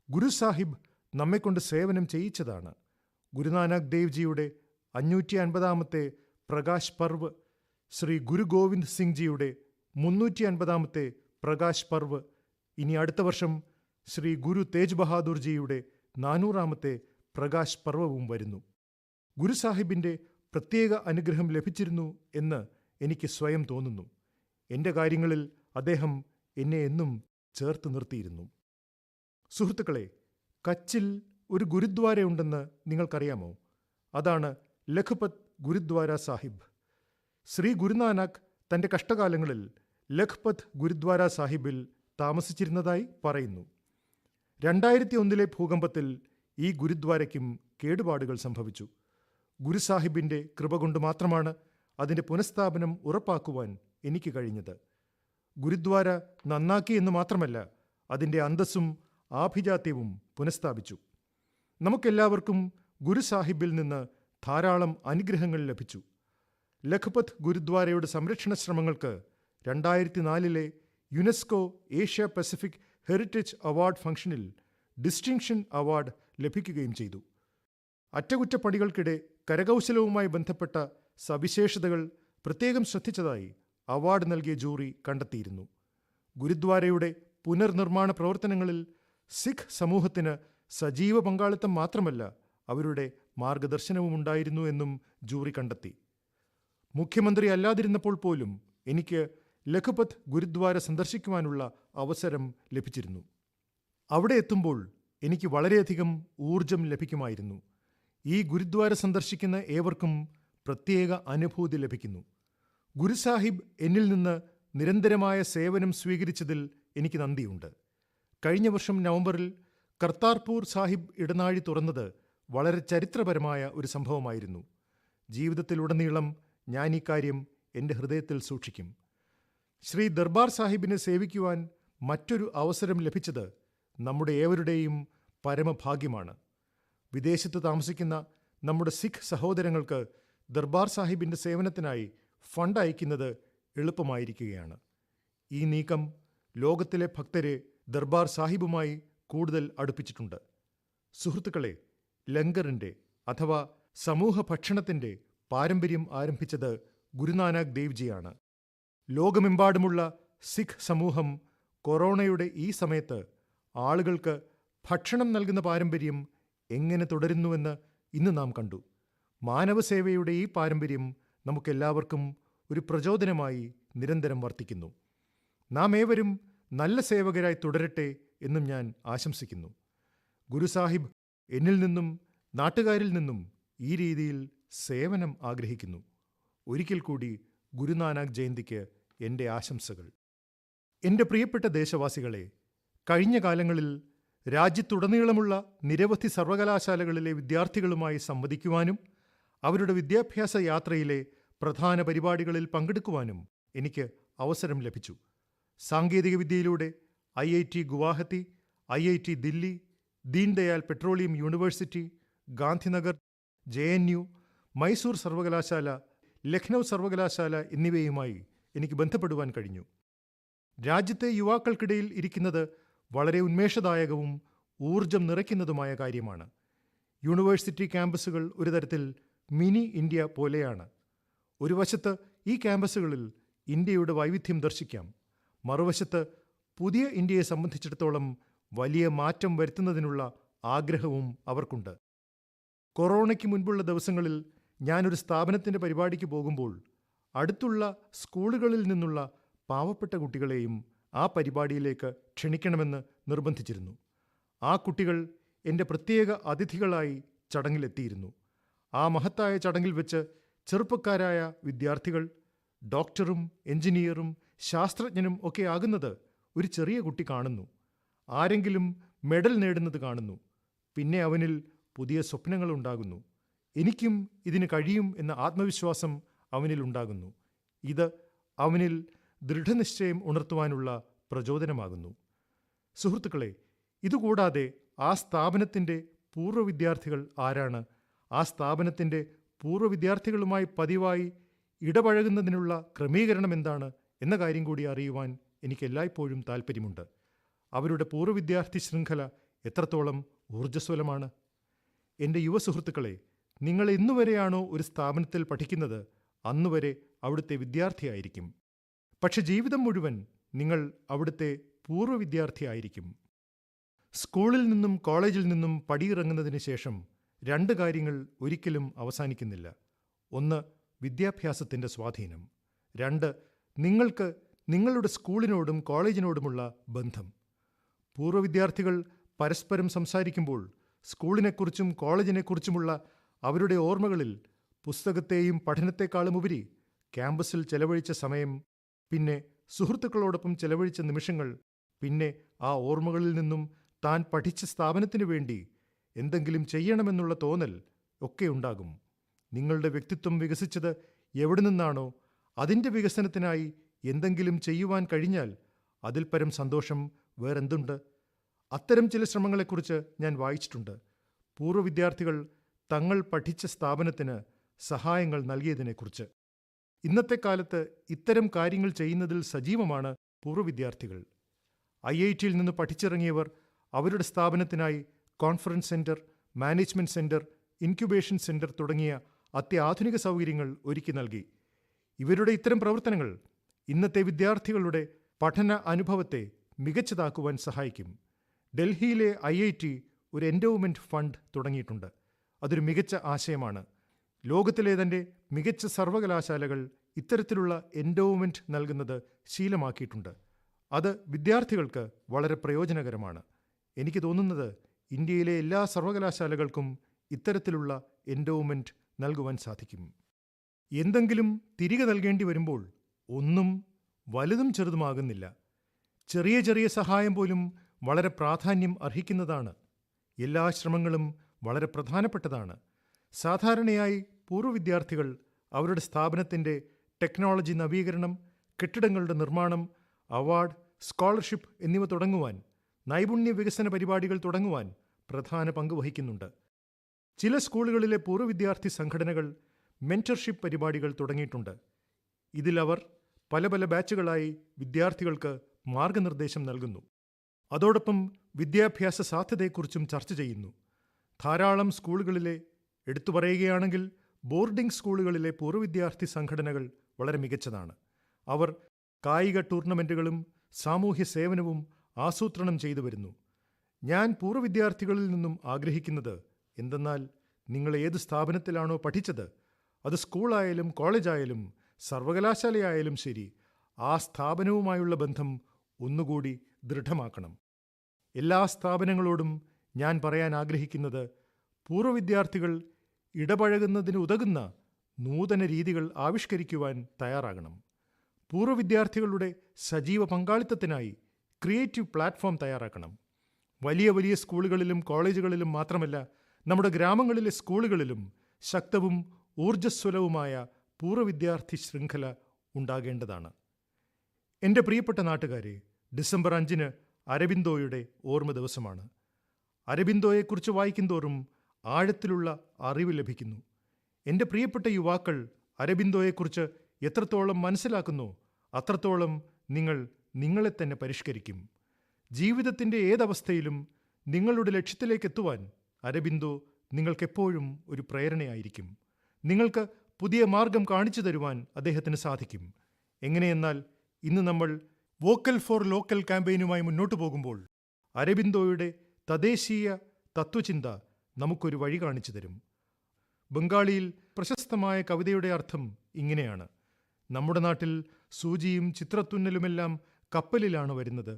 ഗുരു സാഹിബ് നമ്മെക്കൊണ്ട് സേവനം ചെയ്യിച്ചതാണ്. ഗുരുനാനാക്ക് ദേവ്ജിയുടെ 550-ാമത്തെ പ്രകാശ് പർവ്, ശ്രീ ഗുരു ഗോവിന്ദ് സിംഗ് ജിയുടെ 350-ാമത്തെ പ്രകാശ് പർവ്, ഇനി അടുത്ത വർഷം ശ്രീ ഗുരു തേജ് ബഹാദൂർജിയുടെ 400-ാമത്തെ പ്രകാശ് പർവവും വരുന്നു. ഗുരു സാഹിബിൻ്റെ പ്രത്യേക അനുഗ്രഹം ലഭിച്ചിരുന്നു എന്ന് എനിക്ക് സ്വയം തോന്നുന്നു. എൻ്റെ കാര്യങ്ങളിൽ അദ്ദേഹം എന്നെ എന്നും ചേർത്ത് നിർത്തിയിരുന്നു. സുഹൃത്തുക്കളെ, കച്ചിൽ ഒരു ഗുരുദ്വാരയുണ്ടെന്ന് നിങ്ങൾക്കറിയാമോ? അതാണ് ലഖ്പത് ഗുരുദ്വാര സാഹിബ്. ശ്രീ ഗുരുനാനാക്ക് തന്റെ കഷ്ടകാലങ്ങളിൽ ലഖ്പത് ഗുരുദ്വാര സാഹിബിൽ താമസിച്ചിരുന്നതായി പറയുന്നു. 2001 ഭൂകമ്പത്തിൽ ഈ ഗുരുദ്വാരയ്ക്കും കേടുപാടുകൾ സംഭവിച്ചു. ഗുരു സാഹിബിന്റെ കൃപ കൊണ്ട് മാത്രമാണ് അതിന്റെ പുനഃസ്ഥാപനം ഉറപ്പാക്കുവാൻ എനിക്ക് കഴിഞ്ഞത്. ഗുരുദ്വാര നന്നാക്കി എന്ന് മാത്രമല്ല, അതിന്റെ അന്തസ്സും ആഭിജാത്യവും പുനഃസ്ഥാപിച്ചു. നമുക്കെല്ലാവർക്കും ഗുരു സാഹിബിൽ നിന്ന് ധാരാളം അനുഗ്രഹങ്ങൾ ലഭിച്ചു. ലഖ്പത് ഗുരുദ്വാരയുടെ സംരക്ഷണ ശ്രമങ്ങൾക്ക് 2004 UNESCO Asia Pacific heritage award ഫംഗ്ഷനിൽ ഡിസ്റ്റിങ്ഷൻ അവാർഡ് ലഭിക്കുകയും ചെയ്തു. അറ്റകുറ്റപ്പണികൾക്കിടെ കരകൗശലവുമായി ബന്ധപ്പെട്ട സവിശേഷതകൾ പ്രത്യേകം ശ്രദ്ധിച്ചതായി അവാർഡ് നൽകിയ ജൂറി കണ്ടെത്തിയിരുന്നു. ഗുരുദ്വാരയുടെ പുനർനിർമ്മാണ പ്രവർത്തനങ്ങളിൽ സിഖ് സമൂഹത്തിന് സജീവ പങ്കാളിത്തം മാത്രമല്ല, അവരുടെ മാർഗദർശനവുമുണ്ടായിരുന്നു എന്നും ജൂറി കണ്ടെത്തി. മുഖ്യമന്ത്രി അല്ലാതിരുന്നപ്പോൾ പോലും എനിക്ക് ലഖ്പത് ഗുരുദ്വാര സന്ദർശിക്കുവാനുള്ള അവസരം ലഭിച്ചിരുന്നു. അവിടെ എത്തുമ്പോൾ എനിക്ക് വളരെയധികം ഊർജം ലഭിക്കുമായിരുന്നു. ഈ ഗുരുദ്വാര സന്ദർശിക്കുന്ന ഏവർക്കും പ്രത്യേക അനുഭൂതി ലഭിക്കുന്നു. ഗുരു സാഹിബ് എന്നിൽ നിന്ന് നിരന്തരമായ സേവനം സ്വീകരിച്ചതിൽ എനിക്ക് നന്ദിയുണ്ട്. കഴിഞ്ഞ വർഷം നവംബറിൽ കർത്താർപൂർ സാഹിബ് ഇടനാഴി തുറന്നത് വളരെ ചരിത്രപരമായ ഒരു സംഭവമായിരുന്നു. ജീവിതത്തിലുടനീളം ഞാൻ ഈ കാര്യം എൻ്റെ ഹൃദയത്തിൽ സൂക്ഷിക്കും. ശ്രീ ദർബാർ സാഹിബിനെ സേവിക്കുവാൻ മറ്റൊരു അവസരം ലഭിച്ചത് നമ്മുടെ ഏവരുടെയും പരമഭാഗ്യമാണ്. വിദേശത്ത് താമസിക്കുന്ന നമ്മുടെ സിഖ് സഹോദരങ്ങൾക്ക് ദർബാർ സാഹിബിൻ്റെ സേവനത്തിനായി ഫണ്ട് അയക്കുന്നത് എളുപ്പമായിരിക്കുകയാണ്. ഈ നീക്കം ലോകത്തിലെ ഭക്തരെ ദർബാർ സാഹിബുമായി കൂടുതൽ അടുപ്പിച്ചിട്ടുണ്ട്. സുഹൃത്തുക്കളെ, ലങ്കറിൻ്റെ അഥവാ സമൂഹ ഭക്ഷണത്തിൻ്റെ പാരമ്പര്യം ആരംഭിച്ചത് ഗുരുനാനാക്ക് ദേവ്ജിയാണ്. ലോകമെമ്പാടുമുള്ള സിഖ് സമൂഹം കൊറോണയുടെ ഈ സമയത്ത് ആളുകൾക്ക് ഭക്ഷണം നൽകുന്ന പാരമ്പര്യം എങ്ങനെ തുടരുന്നുവെന്ന് ഇന്ന് നാം കണ്ടു. മാനവസേവയുടെ ഈ പാരമ്പര്യം നമുക്കെല്ലാവർക്കും ഒരു പ്രചോദനമായി നിരന്തരം വർത്തിക്കുന്നു. നാം ഏവരും നല്ല സേവകരായി തുടരട്ടെ എന്നും ഞാൻ ആശംസിക്കുന്നു. ഗുരു സാഹിബ് എന്നിൽ നിന്നും നാട്ടുകാരിൽ നിന്നും ഈ രീതിയിൽ സേവനം ആഗ്രഹിക്കുന്നു. ഒരിക്കൽ കൂടി ഗുരുനാനാക്ക് ജയന്തിക്ക് എൻ്റെ ആശംസകൾ. എൻ്റെ പ്രിയപ്പെട്ട ദേശവാസികളെ, കഴിഞ്ഞ കാലങ്ങളിൽ രാജ്യത്തുടനീളമുള്ള നിരവധി സർവകലാശാലകളിലെ വിദ്യാർത്ഥികളുമായി സംവദിക്കുവാനും അവരുടെ വിദ്യാഭ്യാസ യാത്രയിലെ പ്രധാന പരിപാടികളിൽ പങ്കെടുക്കുവാനും എനിക്ക് അവസരം ലഭിച്ചു. സാങ്കേതികവിദ്യയിലൂടെ IIT Guwahati, IIT Delhi, Deendayal petroleum university, Gandhinagar, JNU, Mysore സർവകലാശാല, ലഖ്നൗ സർവകലാശാല എന്നിവയുമായി എനിക്ക് ബന്ധപ്പെടുവാൻ കഴിഞ്ഞു. രാജ്യത്തെ യുവാക്കൾക്കിടയിൽ ഇരിക്കുന്നത് വളരെ ഉന്മേഷദായകവും ഊർജം നിറയ്ക്കുന്നതുമായ കാര്യമാണ്. യൂണിവേഴ്സിറ്റി ക്യാമ്പസുകൾ ഒരു തരത്തിൽ മിനി ഇന്ത്യ പോലെയാണ്. ഒരു വശത്ത് ഈ ക്യാമ്പസുകളിൽ ഇന്ത്യയുടെ വൈവിധ്യം ദർശിക്കാം. മറുവശത്ത് പുതിയ ഇന്ത്യയെ സംബന്ധിച്ചിടത്തോളം വലിയ മാറ്റം വരുത്തുന്നതിനുള്ള ആഗ്രഹവും അവർക്കുണ്ട്. കൊറോണയ്ക്ക് മുൻപുള്ള ദിവസങ്ങളിൽ ഞാനൊരു സ്ഥാപനത്തിൻ്റെ പരിപാടിക്ക് പോകുമ്പോൾ അടുത്തുള്ള സ്കൂളുകളിൽ നിന്നുള്ള പാവപ്പെട്ട കുട്ടികളെയും ആ പരിപാടിയിലേക്ക് ക്ഷണിക്കണമെന്ന് നിർബന്ധിച്ചിരുന്നു. ആ കുട്ടികൾ എൻ്റെ പ്രത്യേക അതിഥികളായി ചടങ്ങിലെത്തിയിരുന്നു. ആ മഹത്തായ ചടങ്ങിൽ വെച്ച് ചെറുപ്പക്കാരായ വിദ്യാർത്ഥികൾ ഡോക്ടറും എഞ്ചിനീയറും ശാസ്ത്രജ്ഞനും ഒക്കെ ആകുന്നത് ഒരു ചെറിയ കുട്ടി കാണുന്നു. ആരെങ്കിലും മെഡൽ നേടുന്നത് കാണുന്നു. പിന്നെ അവനിൽ പുതിയ സ്വപ്നങ്ങൾ ഉണ്ടാകുന്നു. എനിക്കും ഇതിന് കഴിയും എന്ന ആത്മവിശ്വാസം അവനിൽ ഉണ്ടാകുന്നു. ഇത് അവനിൽ ദൃഢനിശ്ചയം ഉണർത്തുവാനുള്ള പ്രചോദനമാകുന്നു. സുഹൃത്തുക്കളെ, ഇതുകൂടാതെ ആ സ്ഥാപനത്തിൻ്റെ പൂർവ്വ വിദ്യാർത്ഥികൾ ആരാണ്, ആ സ്ഥാപനത്തിൻ്റെ പൂർവ്വ വിദ്യാർത്ഥികളുമായി പതിവായി ഇടപഴകുന്നതിനുള്ള ക്രമീകരണം എന്താണ് എന്ന കാര്യം കൂടി അറിയുവാൻ എനിക്ക് എല്ലായ്പ്പോഴും താല്പര്യമുണ്ട്. അവരുടെ പൂർവ്വ വിദ്യാർത്ഥി ശൃംഖല എത്രത്തോളം ഊർജ്ജസ്വലമാണ്. എൻ്റെ യുവ സുഹൃത്തുക്കളെ, നിങ്ങൾ ഇന്നുവരെയാണോ ഒരു സ്ഥാപനത്തിൽ പഠിക്കുന്നത് അന്നുവരെ അവിടുത്തെ വിദ്യാർത്ഥിയായിരിക്കും. പക്ഷെ ജീവിതം മുഴുവൻ നിങ്ങൾ അവിടുത്തെ പൂർവ്വ വിദ്യാർത്ഥിയായിരിക്കും. സ്കൂളിൽ നിന്നും കോളേജിൽ നിന്നും പടിയിറങ്ങുന്നതിന് ശേഷം രണ്ട് കാര്യങ്ങൾ ഒരിക്കലും അവസാനിക്കുന്നില്ല. ഒന്ന്, വിദ്യാഭ്യാസത്തിൻ്റെ സ്വാധീനം. രണ്ട്, നിങ്ങൾക്ക് നിങ്ങളുടെ സ്കൂളിനോടും കോളേജിനോടുമുള്ള ബന്ധം. പൂർവ്വ വിദ്യാർത്ഥികൾ പരസ്പരം സംസാരിക്കുമ്പോൾ സ്കൂളിനെക്കുറിച്ചും കോളേജിനെക്കുറിച്ചുമുള്ള അവരുടെ ഓർമ്മകളിൽ പുസ്തകത്തെയും പഠനത്തെക്കാളുമുപരി ക്യാമ്പസിൽ ചെലവഴിച്ച സമയം, പിന്നെ സുഹൃത്തുക്കളോടൊപ്പം ചെലവഴിച്ച നിമിഷങ്ങൾ, പിന്നെ ആ ഓർമ്മകളിൽ നിന്നും താൻ പഠിച്ച സ്ഥാപനത്തിനു വേണ്ടി എന്തെങ്കിലും ചെയ്യണമെന്നുള്ള തോന്നൽ ഒക്കെ ഉണ്ടാകും. നിങ്ങളുടെ വ്യക്തിത്വം വികസിച്ചത് എവിടെ നിന്നാണോ, അതിൻ്റെ വികസനത്തിനായി എന്തെങ്കിലും ചെയ്യുവാൻ കഴിഞ്ഞാൽ അതിൽ പരം സന്തോഷം വേറെന്തുണ്ട്? അത്തരം ചില ശ്രമങ്ങളെക്കുറിച്ച് ഞാൻ വായിച്ചിട്ടുണ്ട്. പൂർവ്വ വിദ്യാർത്ഥികൾ തങ്ങൾ പഠിച്ച സ്ഥാപനത്തിന് സഹായങ്ങൾ നൽകിയതിനെക്കുറിച്ച്. ഇന്നത്തെ കാലത്ത് ഇത്തരം കാര്യങ്ങൾ ചെയ്യുന്നതിൽ സജീവമാണ് പൂർവ്വ വിദ്യാർത്ഥികൾ. IIT-യിൽ നിന്ന് പഠിച്ചിറങ്ങിയവർ അവരുടെ സ്ഥാപനത്തിനായി conference centre, management centre, incubation centre തുടങ്ങിയ അത്യാധുനിക സൗകര്യങ്ങൾ ഒരുക്കി നൽകി. ഇവരുടെ ഇത്തരം പ്രവർത്തനങ്ങൾ ഇന്നത്തെ വിദ്യാർത്ഥികളുടെ പഠന അനുഭവത്തെ മികച്ചതാക്കുവാൻ സഹായിക്കും. ഡൽഹിയിലെ IIT ഒരു എൻഡോവ്മെന്റ് ഫണ്ട് തുടങ്ങിയിട്ടുണ്ട്. അതൊരു മികച്ച ആശയമാണ്. ലോകത്തിലെ തന്നെ മികച്ച സർവകലാശാലകൾ ഇത്തരത്തിലുള്ള എൻഡോവ്മെന്റ് നൽകുന്നത് ശീലമാക്കിയിട്ടുണ്ട്. അത് വിദ്യാർത്ഥികൾക്ക് വളരെ പ്രയോജനകരമാണ്. എനിക്ക് തോന്നുന്നത് ഇന്ത്യയിലെ എല്ലാ സർവകലാശാലകൾക്കും ഇത്തരത്തിലുള്ള എൻഡോവ്മെന്റ് നൽകുവാൻ സാധിക്കും. എന്തെങ്കിലും തിരികെ നൽകേണ്ടി വരുമ്പോൾ ഒന്നും വലുതും ചെറുതുമാകുന്നില്ല. ചെറിയ ചെറിയ സഹായം പോലും വളരെ പ്രാധാന്യം അർഹിക്കുന്നതാണ്. എല്ലാ ശ്രമങ്ങളും വളരെ പ്രധാനപ്പെട്ടതാണ്. സാധാരണയായി പൂർവ്വ വിദ്യാർത്ഥികൾ അവരുടെ സ്ഥാപനത്തിൻ്റെ ടെക്നോളജി നവീകരണം, കെട്ടിടങ്ങളുടെ നിർമ്മാണം, അവാർഡ്, സ്കോളർഷിപ്പ് എന്നിവ തുടങ്ങുവാൻ, നൈപുണ്യ വികസന പരിപാടികൾ തുടങ്ങുവാൻ പ്രധാന പങ്ക് വഹിക്കുന്നുണ്ട്. ചില സ്കൂളുകളിലെ പൂർവ്വ വിദ്യാർത്ഥി സംഘടനകൾ മെന്റർഷിപ്പ് പരിപാടികൾ തുടങ്ങിയിട്ടുണ്ട്. ഇതിൽ അവർ പല പല ബാച്ചുകളായി വിദ്യാർത്ഥികൾക്ക് മാർഗനിർദ്ദേശം നൽകുന്നു. അതോടൊപ്പം വിദ്യാഭ്യാസ സാധ്യതയെക്കുറിച്ചും ചർച്ച ചെയ്യുന്നു. ധാരാളം സ്കൂളുകളിലെ, എടുത്തു പറയുകയാണെങ്കിൽ ബോർഡിംഗ് സ്കൂളുകളിലെ പൂർവ്വ വിദ്യാർത്ഥി സംഘടനകൾ വളരെ മികച്ചതാണ്. അവർ കായിക ടൂർണമെന്റുകളും സാമൂഹ്യ സേവനവും ആസൂത്രണം ചെയ്തു വരുന്നു. ഞാൻ പൂർവ്വ വിദ്യാർത്ഥികളിൽ നിന്നും ആഗ്രഹിക്കുന്നത് എന്തെന്നാൽ, നിങ്ങൾ ഏത് സ്ഥാപനത്തിലാണോ പഠിച്ചത്, അത് സ്കൂളായാലും കോളേജായാലും സർവകലാശാലയായാലും ശരി, ആ സ്ഥാപനവുമായുള്ള ബന്ധം ഒന്നുകൂടി ദൃഢമാക്കണം. എല്ലാ സ്ഥാപനങ്ങളോടും ഞാൻ പറയാൻ ആഗ്രഹിക്കുന്നത്, പൂർവ്വ വിദ്യാർത്ഥികൾ ഇടപഴകുന്നതിന് ഉതകുന്ന നൂതന രീതികൾ ആവിഷ്കരിക്കുവാൻ തയ്യാറാകണം. പൂർവ്വ വിദ്യാർത്ഥികളുടെ സജീവ പങ്കാളിത്തത്തിനായി ക്രിയേറ്റീവ് പ്ലാറ്റ്ഫോം തയ്യാറാക്കണം. വലിയ വലിയ സ്കൂളുകളിലും കോളേജുകളിലും മാത്രമല്ല, നമ്മുടെ ഗ്രാമങ്ങളിലെ സ്കൂളുകളിലും ശക്തവും ഊർജ്ജസ്വലവുമായ പൂർവ്വ വിദ്യാർത്ഥി ശൃംഖല ഉണ്ടാകേണ്ടതാണ്. എൻ്റെ പ്രിയപ്പെട്ട നാട്ടുകാരെ, ഡിസംബർ 5 അരബിന്ദോയുടെ ഓർമ്മ ദിവസമാണ്. അരബിന്ദോയെക്കുറിച്ച് വായിക്കുന്തോറും ആഴത്തിലുള്ള അറിവ് ലഭിക്കുന്നു. എൻ്റെ പ്രിയപ്പെട്ട യുവാക്കൾ അരബിന്ദോയെക്കുറിച്ച് എത്രത്തോളം മനസ്സിലാക്കുന്നോ അത്രത്തോളം നിങ്ങൾ നിങ്ങളെ തന്നെ പരിഷ്കരിക്കും. ജീവിതത്തിൻ്റെ ഏതവസ്ഥയിലും നിങ്ങളുടെ ലക്ഷ്യത്തിലേക്കെത്തുവാൻ അരബിന്ദോ നിങ്ങൾക്കെപ്പോഴും ഒരു പ്രേരണയായിരിക്കും. നിങ്ങൾക്ക് പുതിയ മാർഗം കാണിച്ചു തരുവാൻ അദ്ദേഹത്തിന് സാധിക്കും. എങ്ങനെയെന്നാൽ, ഇന്ന് നമ്മൾ വോക്കൽ ഫോർ ലോക്കൽ ക്യാമ്പയിനുമായി മുന്നോട്ടു പോകുമ്പോൾ അരബിന്ദോയുടെ തദ്ദേശീയ തത്വചിന്ത നമുക്കൊരു വഴി കാണിച്ചു തരും. ബംഗാളിയിൽ പ്രശസ്തമായ കവിതയുടെ അർത്ഥം ഇങ്ങനെയാണ്: നമ്മുടെ നാട്ടിൽ സൂചിയും ചിത്രത്തുന്നലുമെല്ലാം കപ്പലിലാണ് വരുന്നത്.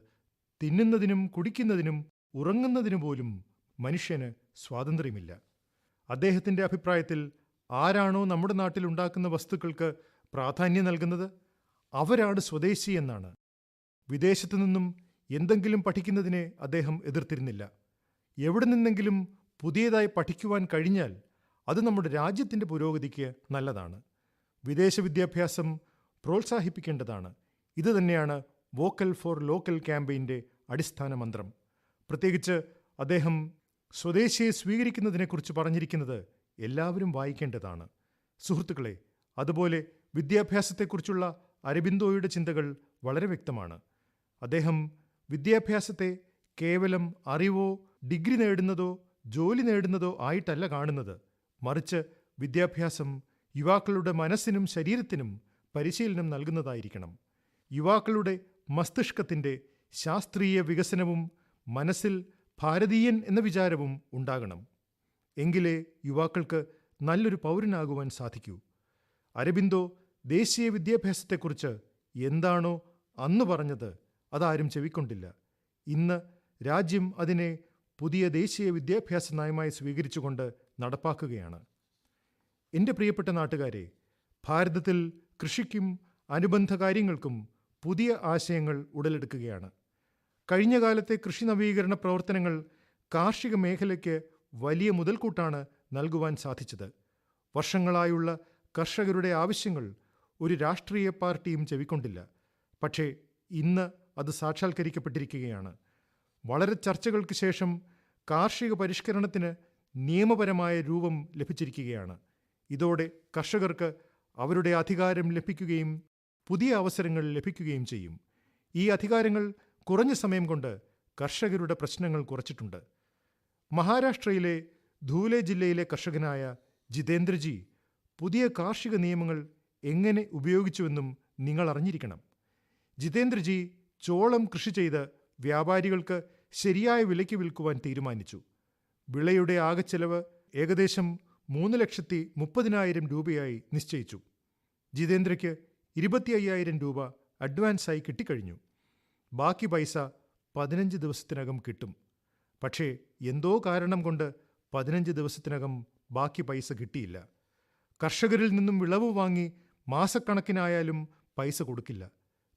തിന്നുന്നതിനും കുടിക്കുന്നതിനും ഉറങ്ങുന്നതിനു പോലും മനുഷ്യന് സ്വാതന്ത്ര്യമില്ല. അദ്ദേഹത്തിൻ്റെ അഭിപ്രായത്തിൽ ആരാണോ നമ്മുടെ നാട്ടിൽ ഉണ്ടാക്കുന്ന വസ്തുക്കൾക്ക് പ്രാധാന്യം നൽകുന്നത് അവരാണ് സ്വദേശി എന്നാണ്. വിദേശത്തു നിന്നും എന്തെങ്കിലും പഠിക്കുന്നതിനെ അദ്ദേഹം എതിർത്തിരുന്നില്ല. എവിടെ നിന്നെങ്കിലും പുതിയതായി പഠിക്കുവാൻ കഴിഞ്ഞാൽ അത് നമ്മുടെ രാജ്യത്തിൻ്റെ പുരോഗതിക്ക് നല്ലതാണ്. വിദേശ വിദ്യാഭ്യാസം പ്രോത്സാഹിപ്പിക്കേണ്ടതാണ്. ഇത് തന്നെയാണ് വോക്കൽ ഫോർ ലോക്കൽ ക്യാമ്പയിൻ്റെ അടിസ്ഥാന മന്ത്രം. പ്രത്യേകിച്ച് അദ്ദേഹം സ്വദേശിയെ സ്വീകരിക്കുന്നതിനെക്കുറിച്ച് പറഞ്ഞിരിക്കുന്നത് എല്ലാവരും വായിക്കേണ്ടതാണ്. സുഹൃത്തുക്കളെ, അതുപോലെ വിദ്യാഭ്യാസത്തെക്കുറിച്ചുള്ള അരബിന്ദോയുടെ ചിന്തകൾ വളരെ വ്യക്തമാണ്. അദ്ദേഹം വിദ്യാഭ്യാസത്തെ കേവലം അറിവോ ഡിഗ്രി നേടുന്നതോ ജോലി നേടുന്നതോ ആയിട്ടല്ല കാണുന്നത്. മറിച്ച് വിദ്യാഭ്യാസം യുവാക്കളുടെ മനസ്സിനും ശരീരത്തിനും പരിശീലനം നൽകുന്നതായിരിക്കണം. യുവാക്കളുടെ മസ്തിഷ്കത്തിൻ്റെ ശാസ്ത്രീയ വികസനവും മനസ്സിൽ ഭാരതീയൻ എന്ന വിചാരവും ഉണ്ടാകണം. എങ്കിലേ യുവാക്കൾക്ക് നല്ലൊരു പൗരനാകുവാൻ സാധിക്കൂ. അരബിന്ദോ ദേശീയ വിദ്യാഭ്യാസത്തെക്കുറിച്ച് എന്താണോ അന്ന് പറഞ്ഞത് അതാരും ചെവിക്കൊണ്ടില്ല. ഇന്ന് രാജ്യം അതിനെ പുതിയ ദേശീയ വിദ്യാഭ്യാസ നയമായി സ്വീകരിച്ചുകൊണ്ട് നടപ്പാക്കുകയാണ്. എൻ്റെ പ്രിയപ്പെട്ട നാട്ടുകാരെ, ഭാരതത്തിൽ കൃഷിക്കും അനുബന്ധ കാര്യങ്ങൾക്കും പുതിയ ആശയങ്ങൾ ഉടലെടുക്കുകയാണ്. കഴിഞ്ഞ കാലത്തെ കൃഷി നവീകരണ പ്രവർത്തനങ്ങൾ കാർഷിക മേഖലയ്ക്ക് വലിയ മുതൽക്കൂട്ടാണ് നൽകുവാൻ സാധിച്ചത്. വർഷങ്ങളായുള്ള കർഷകരുടെ ആവശ്യങ്ങൾ ഒരു രാഷ്ട്രീയ പാർട്ടിയും ചെവിക്കൊണ്ടില്ല. പക്ഷേ ഇന്ന് അത് സാക്ഷാത്കരിക്കപ്പെട്ടിരിക്കുകയാണ്. വളരെ ചർച്ചകൾക്ക് ശേഷം കാർഷിക പരിഷ്കരണത്തിന് നിയമപരമായ രൂപം ലഭിച്ചിരിക്കുകയാണ്. ഇതോടെ കർഷകർക്ക് അവരുടെ അധികാരം ലഭിക്കുകയും പുതിയ അവസരങ്ങൾ ലഭിക്കുകയും ചെയ്യും. ഈ അധികാരങ്ങൾ കുറഞ്ഞ സമയം കൊണ്ട് കർഷകരുടെ പ്രശ്നങ്ങൾ കുറച്ചിട്ടുണ്ട്. മഹാരാഷ്ട്രയിലെ ധൂലെ ജില്ലയിലെ കർഷകനായ ജിതേന്ദ്രജി പുതിയ കാർഷിക നിയമങ്ങൾ എങ്ങനെ ഉപയോഗിച്ചുവെന്നും നിങ്ങൾ അറിഞ്ഞിരിക്കണം. ജിതേന്ദ്രജി ചോളം കൃഷി ചെയ്ത് വ്യാപാരികൾക്ക് ശരിയായ വിലയ്ക്ക് വിൽക്കുവാൻ തീരുമാനിച്ചു. വിളയുടെ ആകെ ചെലവ് ഏകദേശം 3,30,000 രൂപയായി നിശ്ചയിച്ചു. ജിതേന്ദ്രയ്ക്ക് 25,000 രൂപ അഡ്വാൻസായി കിട്ടിക്കഴിഞ്ഞു. ബാക്കി പൈസ 15 ദിവസത്തിനകം കിട്ടും. പക്ഷേ എന്തോ കാരണം കൊണ്ട് 15 ദിവസത്തിനകം ബാക്കി പൈസ കിട്ടിയില്ല. കർഷകരിൽ നിന്നും വിളവ് വാങ്ങി മാസക്കണക്കിനായാലും പൈസ കൊടുക്കില്ല.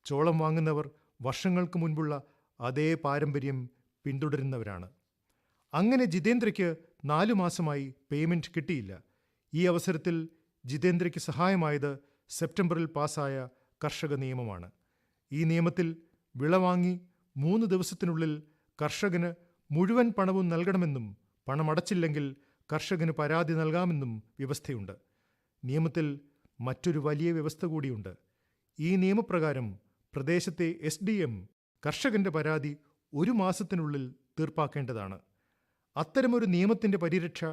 ചോളം വാങ്ങുന്നവർ വർഷങ്ങൾക്ക് മുൻപുള്ള അതേ പാരമ്പര്യം പിന്തുടരുന്നവരാണ്. അങ്ങനെ ജിതേന്ദ്രയ്ക്ക് 4 മാസമായി പേയ്മെന്റ് കിട്ടിയില്ല. ഈ അവസരത്തിൽ ജിതേന്ദ്രയ്ക്ക് സഹായമായത് സെപ്റ്റംബറിൽ പാസായ കർഷക നിയമമാണ്. ഈ നിയമത്തിൽ വിള വാങ്ങി 3 ദിവസത്തിനുള്ളിൽ കർഷകന് മുഴുവൻ പണവും നൽകണമെന്നും പണമടച്ചില്ലെങ്കിൽ കർഷകന് പരാതി നൽകാമെന്നും വ്യവസ്ഥയുണ്ട്. നിയമത്തിൽ മറ്റൊരു വലിയ വ്യവസ്ഥ കൂടിയുണ്ട്. ഈ നിയമപ്രകാരം പ്രദേശത്തെ SDM കർഷകന്റെ പരാതി 1 മാസത്തിനുള്ളിൽ തീർപ്പാക്കേണ്ടതാണ്. അത്തരമൊരു നിയമത്തിന്റെ പരിരക്ഷ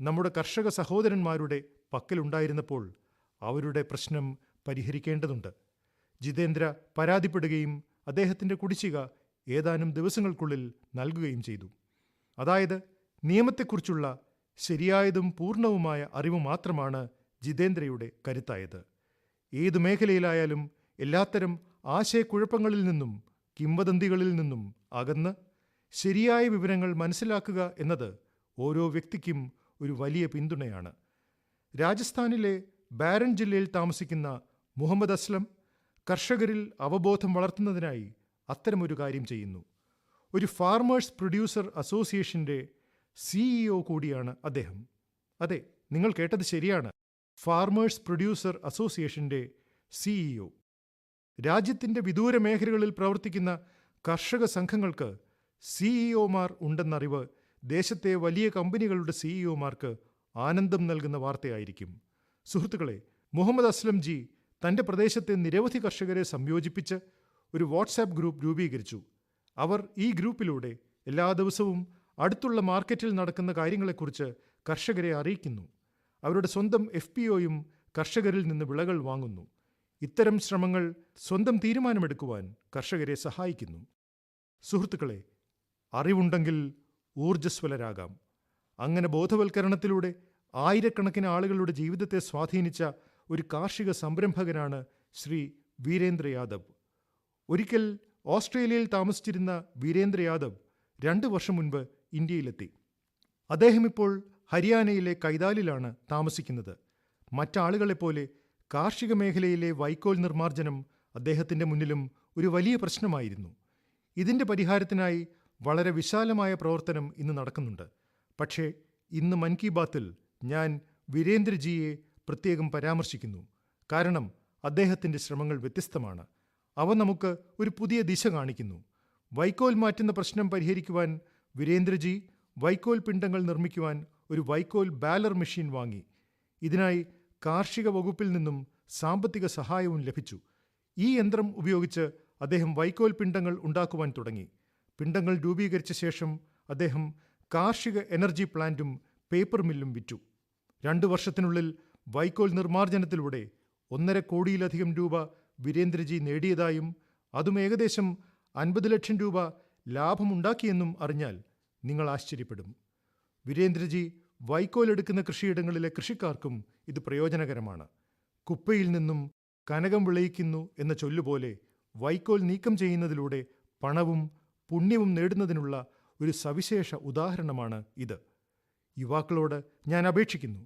നമ്മുടെ കർഷക സഹോദരന്മാരുടെ പക്കലുണ്ടായിരുന്നപ്പോൾ അവരുടെ പ്രശ്നം പരിഹരിക്കേണ്ടതുണ്ട്. ജിതേന്ദ്ര പരാതിപ്പെടുകയും അദ്ദേഹത്തിന്റെ കുടിശ്ശിക ഏതാനും ദിവസങ്ങൾക്കുള്ളിൽ നൽകുകയും ചെയ്തു. അതായത് നിയമത്തെക്കുറിച്ചുള്ള ശരിയായതും പൂർണ്ണവുമായ അറിവ് മാത്രമാണ് ജിതേന്ദ്രയുടെ കരുത്തായത്. ഏതു മേഖലയിലായാലും എല്ലാത്തരം ആശയക്കുഴപ്പങ്ങളിൽ നിന്നും കിംവദന്തികളിൽ നിന്നും അകന്ന് ശരിയായ വിവരങ്ങൾ മനസ്സിലാക്കുക എന്നത് ഓരോ വ്യക്തിക്കും ഒരു വലിയ പിന്തുണയാണ്. രാജസ്ഥാനിലെ ബാരൻ ജില്ലയിൽ താമസിക്കുന്ന മുഹമ്മദ് അസ്ലം കർഷകരിൽ അവബോധം വളർത്തുന്നതിനായി അത്തരമൊരു കാര്യം ചെയ്യുന്നു. ഒരു ഫാർമേഴ്സ് പ്രൊഡ്യൂസർ അസോസിയേഷന്റെ CEO കൂടിയാണ് അദ്ദേഹം. അതെ, നിങ്ങൾ കേട്ടത് ശരിയാണ്, ഫാർമേഴ്സ് പ്രൊഡ്യൂസർ അസോസിയേഷന്റെ CEO. രാജ്യത്തിന്റെ വിദൂര മേഖലകളിൽ പ്രവർത്തിക്കുന്ന കർഷക സംഘങ്ങൾക്ക് CEOമാർ ഉണ്ടെന്നറിവ് ദേശത്തെ വലിയ കമ്പനികളുടെ CEOമാർക്ക് ആനന്ദം നൽകുന്ന വാർത്തയായിരിക്കും. സുഹൃത്തുക്കളെ, മുഹമ്മദ് അസ്ലം ജി തന്റെ പ്രദേശത്തെ നിരവധി കർഷകരെ സംയോജിപ്പിച്ച് ഒരു വാട്സാപ്പ് ഗ്രൂപ്പ് രൂപീകരിച്ചു. അവർ ഈ ഗ്രൂപ്പിലൂടെ എല്ലാ ദിവസവും അടുത്തുള്ള മാർക്കറ്റിൽ നടക്കുന്ന കാര്യങ്ങളെക്കുറിച്ച് കർഷകരെ അറിയിക്കുന്നു. അവരുടെ സ്വന്തം FPOയും കർഷകരിൽ നിന്ന് വിളകൾ വാങ്ങുന്നു. ഇത്തരം ശ്രമങ്ങൾ സ്വന്തം തീരുമാനമെടുക്കുവാൻ കർഷകരെ സഹായിക്കുന്നു. സുഹൃത്തുക്കളെ, അറിവുണ്ടെങ്കിൽ ഊർജ്ജസ്വലരാകാം. അങ്ങനെ ബോധവൽക്കരണത്തിലൂടെ ആയിരക്കണക്കിന് ആളുകളുടെ ജീവിതത്തെ സ്വാധീനിച്ച ഒരു കാർഷിക സംരംഭകനാണ് ശ്രീ വീരേന്ദ്ര യാദവ്. ഒരിക്കൽ ഓസ്ട്രേലിയയിൽ താമസിച്ചിരുന്ന വീരേന്ദ്ര യാദവ് 2 വർഷം മുൻപ് ഇന്ത്യയിലെത്തി. അദ്ദേഹം ഇപ്പോൾ ഹരിയാനയിലെ കൈതാലിലാണ് താമസിക്കുന്നത്. മറ്റാളുകളെപ്പോലെ കാർഷിക മേഖലയിലെ വൈക്കോൽ നിർമ്മാർജ്ജനം അദ്ദേഹത്തിന്റെ മുന്നിലും ഒരു വലിയ പ്രശ്നമായിരുന്നു. ഇതിന്റെ പരിഹാരത്തിനായി വളരെ വിശാലമായ പ്രവർത്തനം ഇന്ന് നടക്കുന്നുണ്ട്. പക്ഷേ ഇന്ന് മൻ കി ബാത്തിൽ ഞാൻ വീരേന്ദ്രജിയെ പ്രത്യേകം പരാമർശിക്കുന്നു. കാരണം അദ്ദേഹത്തിന്റെ ശ്രമങ്ങൾ വ്യത്യസ്തമാണ്. അവ നമുക്ക് ഒരു പുതിയ ദിശ കാണിക്കുന്നു. വൈക്കോൽ മാറ്റുന്ന പ്രശ്നം പരിഹരിക്കുവാൻ വീരേന്ദ്രജി വൈക്കോൽ പിണ്ടങ്ങൾ നിർമ്മിക്കുവാൻ ഒരു വൈക്കോൽ ബാലർ മെഷീൻ വാങ്ങി. ഇതിനായി കാർഷിക വകുപ്പിൽ നിന്നും സാമ്പത്തിക സഹായവും ലഭിച്ചു. ഈ യന്ത്രം ഉപയോഗിച്ച് അദ്ദേഹം വൈക്കോൽ പിണ്ടങ്ങൾ ഉണ്ടാക്കുവാൻ തുടങ്ങി. പിണ്ടങ്ങൾ രൂപീകരിച്ച ശേഷം അദ്ദേഹം കാർഷിക എനർജി പ്ലാന്റും പേപ്പർ മില്ലും വിറ്റു. 2 വർഷത്തിനുള്ളിൽ വൈക്കോൽ നിർമ്മാർജ്ജനത്തിലൂടെ 1.5 കോടിയിലധികം രൂപ വീരേന്ദ്രജി നേടിയതായും അതും ഏകദേശം 50 ലക്ഷം രൂപ ലാഭമുണ്ടാക്കിയെന്നും അറിഞ്ഞാൽ നിങ്ങൾ ആശ്ചര്യപ്പെടും. വീരേന്ദ്രജി വൈക്കോൽ എടുക്കുന്ന കൃഷിയിടങ്ങളിലെ കൃഷിക്കാർക്കും ഇത് പ്രയോജനകരമാണ്. കുപ്പയിൽ നിന്നും കനകം വിളയിക്കുന്നു എന്ന ചൊല്ലുപോലെ വൈക്കോൽ നീക്കം ചെയ്യുന്നതിലൂടെ പണവും പുണ്യവും നേടുന്നതിനുള്ള ഒരു സവിശേഷ ഉദാഹരണമാണ് ഇത്. യുവാക്കളോട് ഞാൻ അപേക്ഷിക്കുന്നു,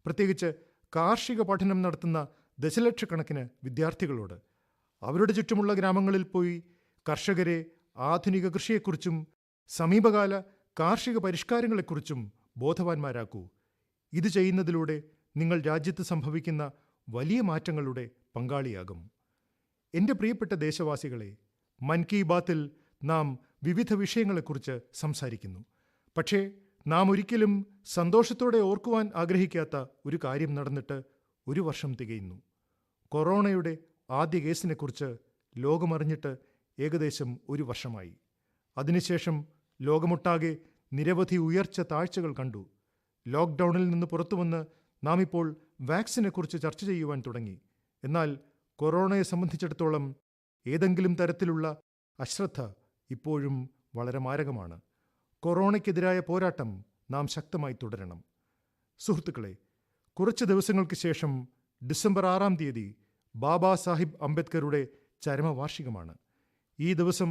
പ്രത്യേകിച്ച് കാർഷിക പഠനം നടത്തുന്ന ദശലക്ഷക്കണക്കിന് വിദ്യാർത്ഥികളോട്. അവരുടെ ചുറ്റുമുള്ള ഗ്രാമങ്ങളിൽ പോയി കർഷകരെ ആധുനിക കൃഷിയെക്കുറിച്ചും സമീപകാല കാർഷിക പരിഷ്കാരങ്ങളെക്കുറിച്ചും ബോധവാന്മാരാക്കൂ. ഇത് ചെയ്യുന്നതിലൂടെ നിങ്ങൾ രാജ്യത്ത് സംഭവിക്കുന്ന വലിയ മാറ്റങ്ങളുടെ പങ്കാളിയാകും. എൻ്റെ പ്രിയപ്പെട്ട ദേശവാസികളെ, മൻ കി ബാത്തിൽ നാം വിവിധ വിഷയങ്ങളെക്കുറിച്ച് സംസാരിക്കുന്നു. പക്ഷേ നാം ഒരിക്കലും സന്തോഷത്തോടെ ഓർക്കുവാൻ ആഗ്രഹിക്കാത്ത ഒരു കാര്യം നടന്നിട്ട് ഒരു വർഷം തികയുന്നു. കൊറോണയുടെ ആദ്യ കേസിനെക്കുറിച്ച് ലോകമറിഞ്ഞിട്ട് ഏകദേശം ഒരു വർഷമായി. അതിനുശേഷം ലോകമൊട്ടാകെ നിരവധി ഉയർച്ച താഴ്ചകൾ കണ്ടു. ലോക്ക്ഡൗണിൽ നിന്ന് പുറത്തുവന്ന് നാം ഇപ്പോൾ വാക്സിനെക്കുറിച്ച് ചർച്ച ചെയ്യുവാൻ തുടങ്ങി. എന്നാൽ കൊറോണയെ സംബന്ധിച്ചിടത്തോളം ഏതെങ്കിലും തരത്തിലുള്ള അശ്രദ്ധ ഇപ്പോഴും വളരെ മാരകമാണ്. കൊറോണയ്ക്കെതിരായ പോരാട്ടം നാം ശക്തമായി തുടരണം. സുഹൃത്തുക്കളെ, കുറച്ച് ദിവസങ്ങൾക്ക് ശേഷം ഡിസംബർ 6-ാം തീയതി ബാബാ സാഹിബ് അംബേദ്കറുടെ ചരമവാർഷികമാണ്. ഈ ദിവസം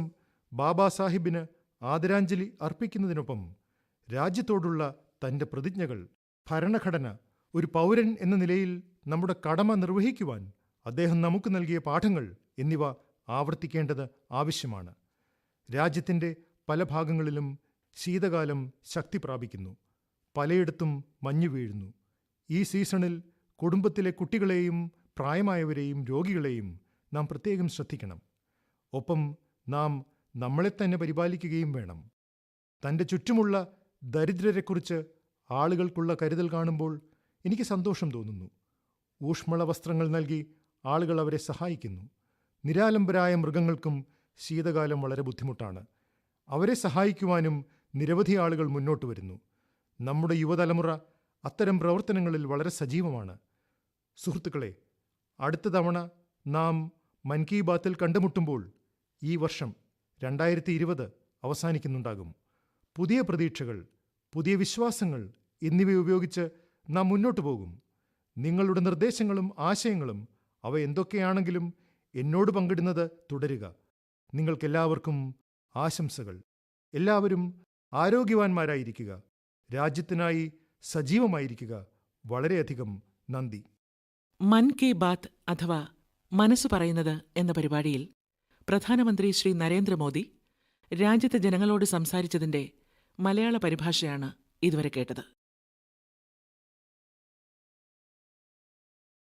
ബാബാ സാഹിബിന് ആദരാഞ്ജലി അർപ്പിക്കുന്നതിനൊപ്പം രാജ്യത്തോടുള്ള തൻ്റെ പ്രതിജ്ഞകൾ, ഭരണഘടന, ഒരു പൗരൻ എന്ന നിലയിൽ നമ്മുടെ കടമ നിർവഹിക്കുവാൻ അദ്ദേഹം നമുക്ക് നൽകിയ പാഠങ്ങൾ എന്നിവ ആവർത്തിക്കേണ്ടത് ആവശ്യമാണ്. രാജ്യത്തിൻ്റെ പല ഭാഗങ്ങളിലും ശീതകാലം ശക്തി പ്രാപിക്കുന്നു. പലയിടത്തും മഞ്ഞു വീഴുന്നു. ഈ സീസണിൽ കുടുംബത്തിലെ കുട്ടികളെയും പ്രായമായവരെയും രോഗികളെയും നാം പ്രത്യേകം ശ്രദ്ധിക്കണം. ഒപ്പം നാം നമ്മളെ തന്നെ പരിപാലിക്കുകയും വേണം. തൻ്റെ ചുറ്റുമുള്ള ദരിദ്രരെക്കുറിച്ച് ആളുകൾക്കുള്ള കരുതൽ കാണുമ്പോൾ എനിക്ക് സന്തോഷം തോന്നുന്നു. ഊഷ്മള വസ്ത്രങ്ങൾ നൽകി ആളുകൾ അവരെ സഹായിക്കുന്നു. നിരാലംബരായ മൃഗങ്ങൾക്കും ശീതകാലം വളരെ ബുദ്ധിമുട്ടാണ്. അവരെ സഹായിക്കുവാനും നിരവധി ആളുകൾ മുന്നോട്ട് വരുന്നു. നമ്മുടെ യുവതലമുറ അത്തരം പ്രവർത്തനങ്ങളിൽ വളരെ സജീവമാണ്. സുഹൃത്തുക്കളെ, അടുത്ത തവണ നാം മൻ കി ബാത്തിൽ കണ്ടുമുട്ടുമ്പോൾ ഈ വർഷം 2020 അവസാനിക്കുന്നുണ്ടാകും. പുതിയ പ്രതീക്ഷകൾ, പുതിയ വിശ്വാസങ്ങൾ എന്നിവ ഉപയോഗിച്ച് നാം മുന്നോട്ടു പോകും. നിങ്ങളുടെ നിർദ്ദേശങ്ങളും ആശയങ്ങളും അവ എന്തൊക്കെയാണെങ്കിലും എന്നോട് പങ്കിടുന്നത് തുടരുക. നിങ്ങൾക്കെല്ലാവർക്കും ആശംസകൾ. എല്ലാവരും ആരോഗ്യവാന്മാരായിരിക്കുക. രാജ്യത്തിനായി സജീവമായിരിക്കുക. വളരെയധികം നന്ദി. മൻ കി ബാത്ത് അഥവാ മനസ്സ് പറയുന്നത് എന്ന പരിപാടിയിൽ പ്രധാനമന്ത്രി ശ്രീ നരേന്ദ്രമോദി രാജ്യത്തെ ജനങ്ങളോട് സംസാരിച്ചതിന്റെ മലയാള പരിഭാഷയാണ് ഇതുവരെ കേട്ടത്.